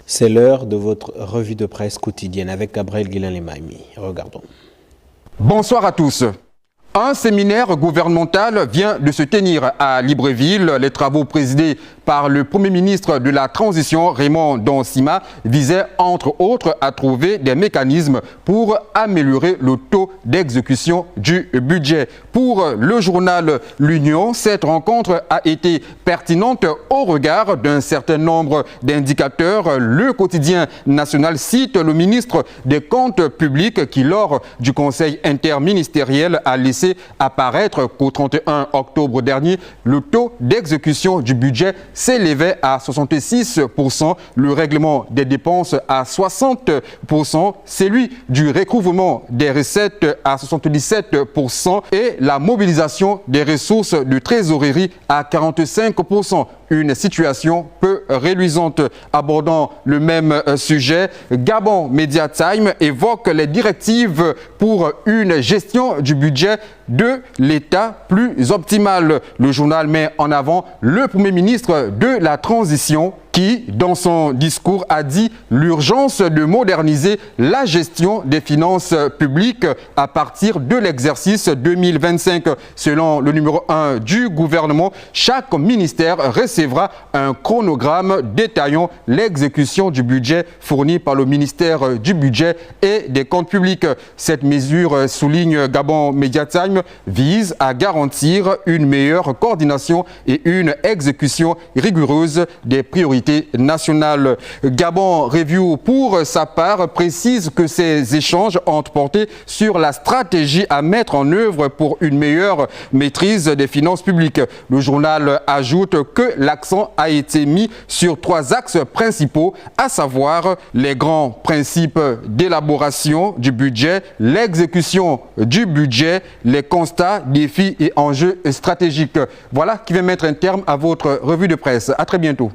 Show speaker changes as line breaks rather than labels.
C'est l'heure de votre revue de presse quotidienne avec Gabriel Guilain-Lemaimi. Regardons.
Bonsoir à tous. Un séminaire gouvernemental vient de se tenir à Libreville. Les travaux présidés par le Premier ministre de la Transition, Raymond Donsima, visaient entre autres à trouver des mécanismes pour améliorer le taux d'exécution du budget. Pour le journal L'Union, cette rencontre a été pertinente au regard d'un certain nombre d'indicateurs. Le quotidien national cite le ministre des Comptes publics qui, lors du Conseil interministériel, a laissé apparaître qu'au 31 octobre dernier, le taux d'exécution du budget s'élevait à 66%, le règlement des dépenses à 60%, celui du recouvrement des recettes à 77% et la mobilisation des ressources de trésorerie à 45%. Une situation peu réluisante. Abordant le même sujet, Gabon Media Time évoque les directives pour une gestion du budget de l'État plus optimale. Le journal met en avant le Premier ministre de la Transition qui, dans son discours, a dit l'urgence de moderniser la gestion des finances publiques à partir de l'exercice 2025. Selon le numéro 1 du gouvernement, chaque ministère recevra un chronogramme détaillant l'exécution du budget fourni par le ministère du Budget et des Comptes publics. Cette mesure, souligne Gabon Media Time, vise à garantir une meilleure coordination et une exécution rigoureuse des priorités nationales. Gabon Review, pour sa part, précise que ces échanges ont porté sur la stratégie à mettre en œuvre pour une meilleure maîtrise des finances publiques. Le journal ajoute que l'accent a été mis sur 3 axes principaux, à savoir les grands principes d'élaboration du budget, l'exécution du budget, les constats, défis et enjeux stratégiques. Voilà qui va mettre un terme à votre revue de presse. À très bientôt.